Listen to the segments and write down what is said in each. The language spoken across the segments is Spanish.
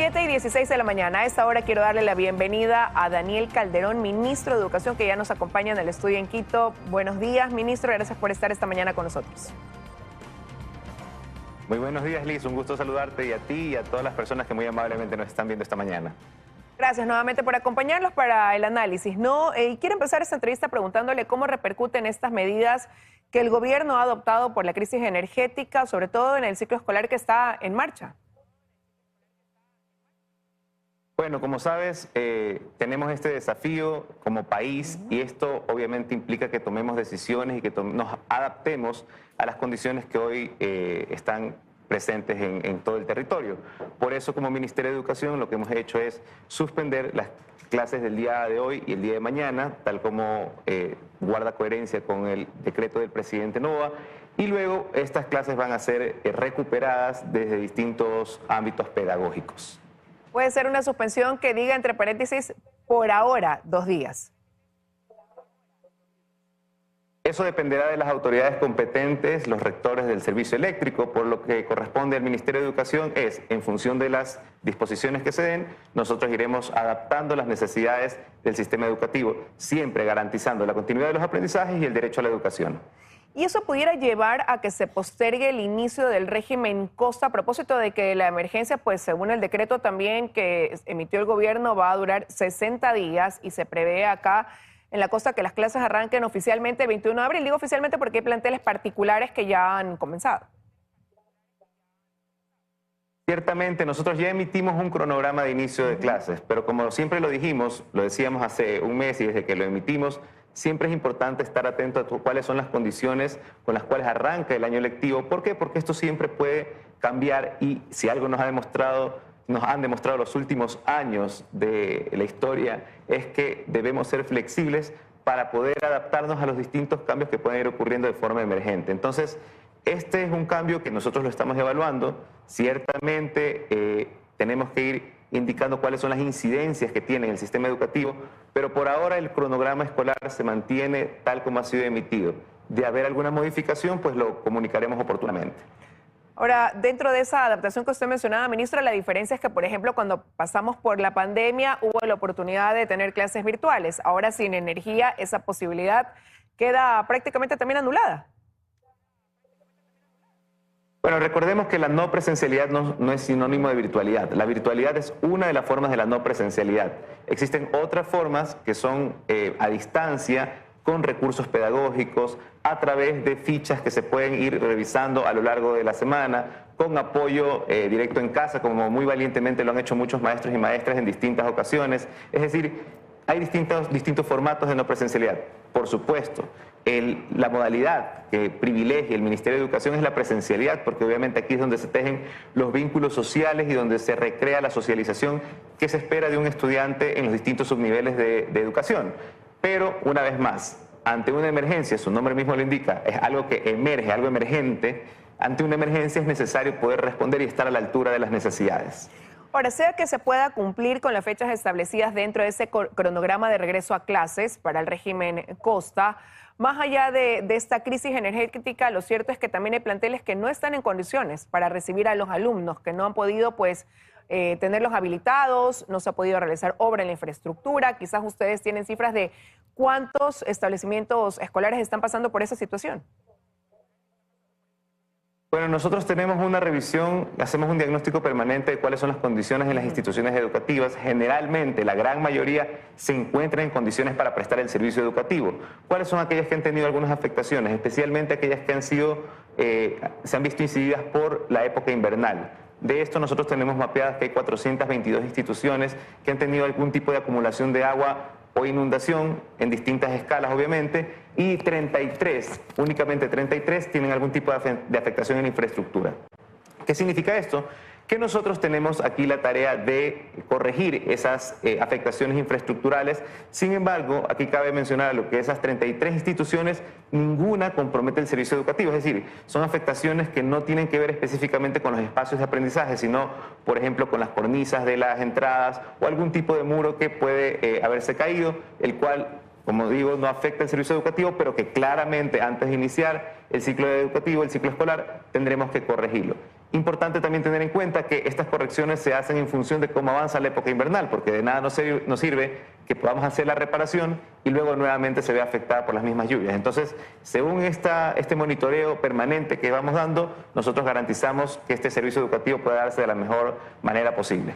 7:16 de la mañana. A esta hora quiero darle la bienvenida a Daniel Calderón, ministro de Educación, que ya nos acompaña en el estudio en Quito. Buenos días, ministro. Gracias por estar esta mañana con nosotros. Muy buenos días, Liz. Un gusto saludarte y a ti y a todas las personas que muy amablemente nos están viendo esta mañana. Gracias nuevamente por acompañarnos para el análisis. Quiero empezar esta entrevista preguntándole cómo repercuten estas medidas que el gobierno ha adoptado por la crisis energética, sobre todo en el ciclo escolar que está en marcha. Bueno, como sabes, tenemos este desafío como país y esto obviamente implica que tomemos decisiones y que nos adaptemos a las condiciones que hoy están presentes en todo el territorio. Por eso, como Ministerio de Educación, lo que hemos hecho es suspender las clases del día de hoy y el día de mañana, tal como guarda coherencia con el decreto del presidente Noboa, y luego estas clases van a ser recuperadas desde distintos ámbitos pedagógicos. Puede ser una suspensión que diga, entre paréntesis, por ahora, 2 días. Eso dependerá de las autoridades competentes, los rectores del servicio eléctrico. Por lo que corresponde al Ministerio de Educación es, en función de las disposiciones que se den, nosotros iremos adaptando las necesidades del sistema educativo, siempre garantizando la continuidad de los aprendizajes y el derecho a la educación. ¿Y eso pudiera llevar a que se postergue el inicio del régimen Costa a propósito de que la emergencia, pues según el decreto también que emitió el gobierno, va a durar 60 días y se prevé acá en la costa que las clases arranquen oficialmente el 21 de abril? Digo oficialmente porque hay planteles particulares que ya han comenzado. Ciertamente, nosotros ya emitimos un cronograma de inicio de clases, pero como siempre lo dijimos, lo decíamos hace un mes y desde que lo emitimos, siempre es importante estar atento a cuáles son las condiciones con las cuales arranca el año lectivo. ¿Por qué? Porque esto siempre puede cambiar y si algo nos han demostrado los últimos años de la historia es que debemos ser flexibles para poder adaptarnos a los distintos cambios que pueden ir ocurriendo de forma emergente. Entonces, este es un cambio que nosotros lo estamos evaluando. Ciertamente tenemos que ir indicando cuáles son las incidencias que tiene el sistema educativo, pero por ahora el cronograma escolar se mantiene tal como ha sido emitido. De haber alguna modificación, pues lo comunicaremos oportunamente. Ahora, dentro de esa adaptación que usted mencionaba, ministra, la diferencia es que, por ejemplo, cuando pasamos por la pandemia hubo la oportunidad de tener clases virtuales. Ahora, sin energía, esa posibilidad queda prácticamente también anulada. Bueno, recordemos que la no presencialidad no es sinónimo de virtualidad. La virtualidad es una de las formas de la no presencialidad. Existen otras formas que son a distancia, con recursos pedagógicos, a través de fichas que se pueden ir revisando a lo largo de la semana, con apoyo directo en casa, como muy valientemente lo han hecho muchos maestros y maestras en distintas ocasiones. Es decir, hay distintos formatos de no presencialidad. Por supuesto, la modalidad que privilegia el Ministerio de Educación es la presencialidad, porque obviamente aquí es donde se tejen los vínculos sociales y donde se recrea la socialización que se espera de un estudiante en los distintos subniveles de educación. Pero, una vez más, ante una emergencia, su nombre mismo lo indica, es algo que emerge, algo emergente. Ante una emergencia es necesario poder responder y estar a la altura de las necesidades. Ahora, sea que se pueda cumplir con las fechas establecidas dentro de ese cronograma de regreso a clases para el régimen Costa, más allá de esta crisis energética, lo cierto es que también hay planteles que no están en condiciones para recibir a los alumnos, que no han podido, pues, tenerlos habilitados, no se ha podido realizar obra en la infraestructura. Quizás ustedes tienen cifras de cuántos establecimientos escolares están pasando por esa situación. Bueno, nosotros tenemos una revisión, hacemos un diagnóstico permanente de cuáles son las condiciones en las instituciones educativas. Generalmente, la gran mayoría se encuentra en condiciones para prestar el servicio educativo. ¿Cuáles son aquellas que han tenido algunas afectaciones? Especialmente aquellas que se han visto incididas por la época invernal. De esto nosotros tenemos mapeadas que hay 422 instituciones que han tenido algún tipo de acumulación de agua o inundación en distintas escalas, obviamente, y 33, únicamente 33, tienen algún tipo de afectación en infraestructura. ¿Qué significa esto? Que nosotros tenemos aquí la tarea de corregir esas afectaciones infraestructurales. Sin embargo, aquí cabe mencionar lo que esas 33 instituciones, ninguna compromete el servicio educativo. Es decir, son afectaciones que no tienen que ver específicamente con los espacios de aprendizaje, sino, por ejemplo, con las cornisas de las entradas o algún tipo de muro que puede haberse caído, el cual, como digo, no afecta el servicio educativo, pero que claramente antes de iniciar el ciclo educativo, el ciclo escolar, tendremos que corregirlo. Importante también tener en cuenta que estas correcciones se hacen en función de cómo avanza la época invernal, porque de nada nos sirve que podamos hacer la reparación y luego nuevamente se vea afectada por las mismas lluvias. Entonces, según este monitoreo permanente que vamos dando, nosotros garantizamos que este servicio educativo pueda darse de la mejor manera posible.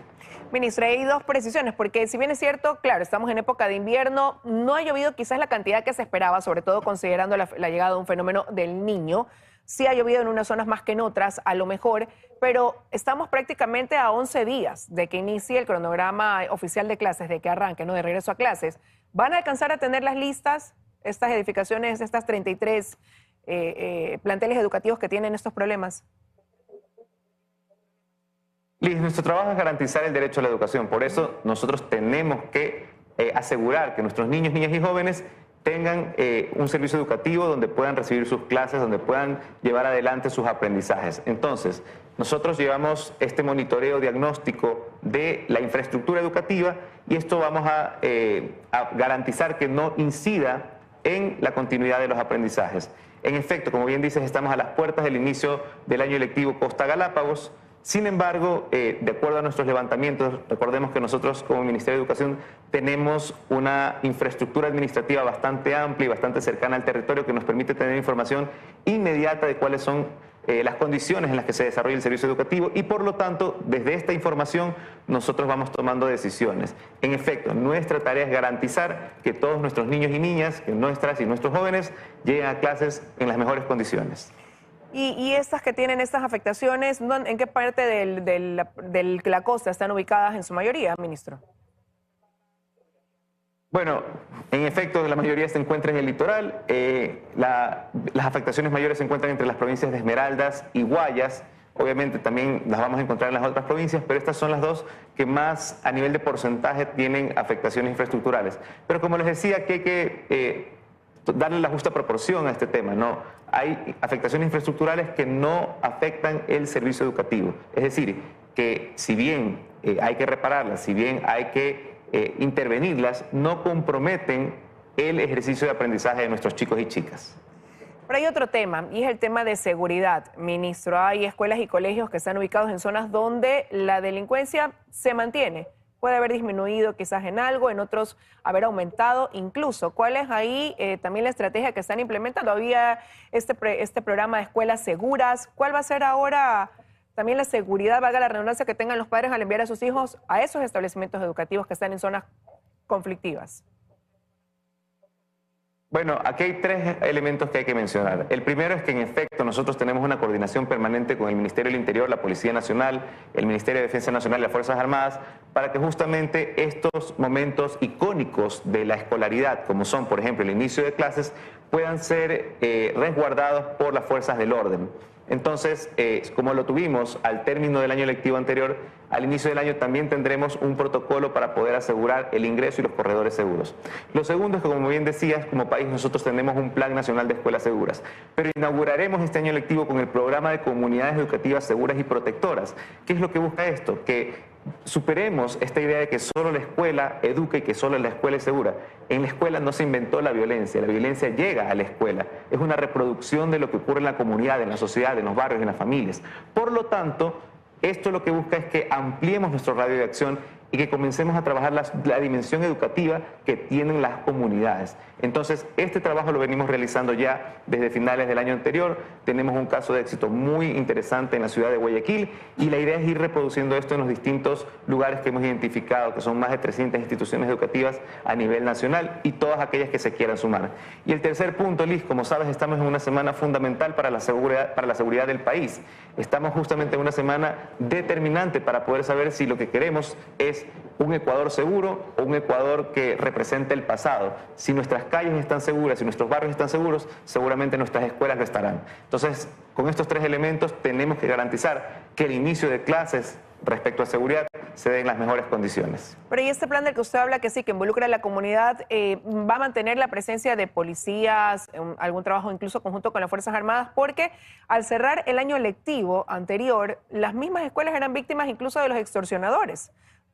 Ministra, hay dos precisiones, porque si bien es cierto, claro, estamos en época de invierno, no ha llovido quizás la cantidad que se esperaba, sobre todo considerando la llegada de un fenómeno del Niño. Sí ha llovido en unas zonas más que en otras, a lo mejor, pero estamos prácticamente a 11 días de que inicie el cronograma oficial de clases, de que arranque, ¿no?, de regreso a clases. ¿Van a alcanzar a tener las listas, estas edificaciones, estas 33 planteles educativos que tienen estos problemas? Liz, nuestro trabajo es garantizar el derecho a la educación. Por eso nosotros tenemos que asegurar que nuestros niños, niñas y jóvenes tengan un servicio educativo donde puedan recibir sus clases, donde puedan llevar adelante sus aprendizajes. Entonces, nosotros llevamos este monitoreo diagnóstico de la infraestructura educativa y esto vamos a garantizar que no incida en la continuidad de los aprendizajes. En efecto, como bien dices, estamos a las puertas del inicio del año lectivo Costa Galápagos. Sin embargo, de acuerdo a nuestros levantamientos, recordemos que nosotros como Ministerio de Educación tenemos una infraestructura administrativa bastante amplia y bastante cercana al territorio que nos permite tener información inmediata de cuáles son las condiciones en las que se desarrolla el servicio educativo y por lo tanto, desde esta información nosotros vamos tomando decisiones. En efecto, nuestra tarea es garantizar que todos nuestros niños y niñas, que nuestras y nuestros jóvenes lleguen a clases en las mejores condiciones. Y estas que tienen estas afectaciones, ¿en qué parte de la costa están ubicadas en su mayoría, ministro? Bueno, en efecto, la mayoría se encuentra en el litoral. Las afectaciones mayores se encuentran entre las provincias de Esmeraldas y Guayas. Obviamente también las vamos a encontrar en las otras provincias, pero estas son las dos que más a nivel de porcentaje tienen afectaciones infraestructurales. Pero como les decía, que hay que darle la justa proporción a este tema, ¿no? Hay afectaciones infraestructurales que no afectan el servicio educativo. Es decir, que si bien hay que repararlas, si bien hay que intervenirlas, no comprometen el ejercicio de aprendizaje de nuestros chicos y chicas. Pero hay otro tema, y es el tema de seguridad, ministro. Hay escuelas y colegios que están ubicados en zonas donde la delincuencia se mantiene. Puede haber disminuido quizás en algo, en otros haber aumentado incluso. ¿Cuál es ahí también la estrategia que están implementando? Había este programa de escuelas seguras. ¿Cuál va a ser ahora también la seguridad, valga la redundancia, que tengan los padres al enviar a sus hijos a esos establecimientos educativos que están en zonas conflictivas? Bueno, aquí hay tres elementos que hay que mencionar. El primero es que en efecto nosotros tenemos una coordinación permanente con el Ministerio del Interior, la Policía Nacional, el Ministerio de Defensa Nacional y las Fuerzas Armadas para que justamente estos momentos icónicos de la escolaridad, como son por ejemplo el inicio de clases, puedan ser resguardados por las fuerzas del orden. Entonces, como lo tuvimos al término del año lectivo anterior, al inicio del año también tendremos un protocolo para poder asegurar el ingreso y los corredores seguros. Lo segundo es que, como bien decías, como país nosotros tenemos un Plan Nacional de Escuelas Seguras, pero inauguraremos este año lectivo con el programa de comunidades educativas seguras y protectoras. ¿Qué es lo que busca esto? Que superemos esta idea de que solo la escuela educa y que solo la escuela es segura. En la escuela no se inventó la violencia llega a la escuela. Es una reproducción de lo que ocurre en la comunidad, en la sociedad, en los barrios, en las familias. Por lo tanto, esto lo que busca es que ampliemos nuestro radio de acción y que comencemos a trabajar la dimensión educativa que tienen las comunidades. Entonces, este trabajo lo venimos realizando ya desde finales del año anterior. Tenemos un caso de éxito muy interesante en la ciudad de Guayaquil y la idea es ir reproduciendo esto en los distintos lugares que hemos identificado, que son más de 300 instituciones educativas a nivel nacional y todas aquellas que se quieran sumar. Y el tercer punto, Liz, como sabes, estamos en una semana fundamental para la seguridad del país. Estamos justamente en una semana determinante para poder saber si lo que queremos es un Ecuador seguro o un Ecuador que represente el pasado. Si nuestras calles están seguras, si nuestros barrios están seguros, seguramente nuestras escuelas lo estarán. Entonces, con estos tres elementos tenemos que garantizar que el inicio de clases respecto a seguridad se den en las mejores condiciones. Pero y este plan del que usted habla, que sí, que involucra a la comunidad, ¿va a mantener la presencia de policías, algún trabajo incluso conjunto con las Fuerzas Armadas? Porque al cerrar el año lectivo anterior, las mismas escuelas eran víctimas incluso de los extorsionadores.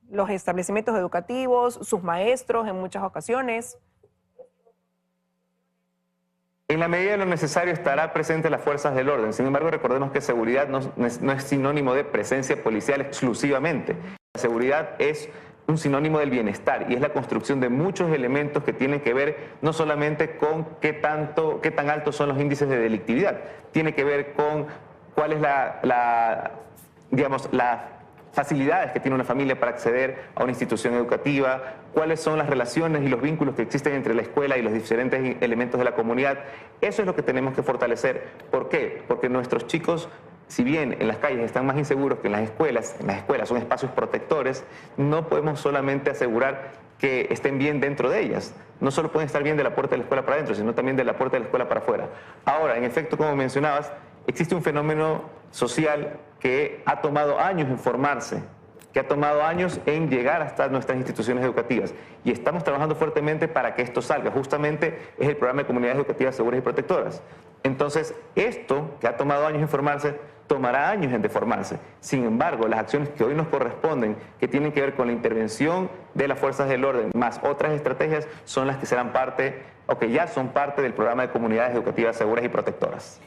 Los establecimientos educativos, sus maestros en muchas ocasiones. En la medida de lo necesario estará presente las fuerzas del orden. Sin embargo, recordemos que seguridad no es sinónimo de presencia policial exclusivamente. La seguridad es un sinónimo del bienestar y es la construcción de muchos elementos que tienen que ver no solamente con qué tan altos son los índices de delictividad, tiene que ver con cuál es las facilidades que tiene una familia para acceder a una institución educativa, cuáles son las relaciones y los vínculos que existen entre la escuela y los diferentes elementos de la comunidad. Eso es lo que tenemos que fortalecer. ¿Por qué? Porque nuestros chicos, si bien en las calles están más inseguros que en las escuelas son espacios protectores, no podemos solamente asegurar que estén bien dentro de ellas. No solo pueden estar bien de la puerta de la escuela para adentro, sino también de la puerta de la escuela para afuera. Ahora, en efecto, como mencionabas, existe un fenómeno social que ha tomado años en formarse, que ha tomado años en llegar hasta nuestras instituciones educativas. Y estamos trabajando fuertemente para que esto salga. Justamente es el programa de comunidades educativas seguras y protectoras. Entonces, esto que ha tomado años en formarse, tomará años en deformarse. Sin embargo, las acciones que hoy nos corresponden, que tienen que ver con la intervención de las fuerzas del orden, más otras estrategias, son las que serán parte, o que ya son parte del programa de comunidades educativas seguras y protectoras.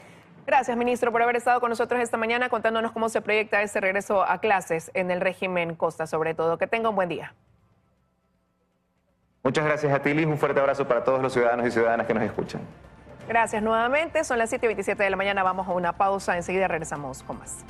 Gracias, ministro, por haber estado con nosotros esta mañana contándonos cómo se proyecta ese regreso a clases en el régimen Costa, sobre todo. Que tenga un buen día. Muchas gracias a ti, Liz. Un fuerte abrazo para todos los ciudadanos y ciudadanas que nos escuchan. Gracias nuevamente. Son las 7:27 de la mañana. Vamos a una pausa. Enseguida regresamos con más.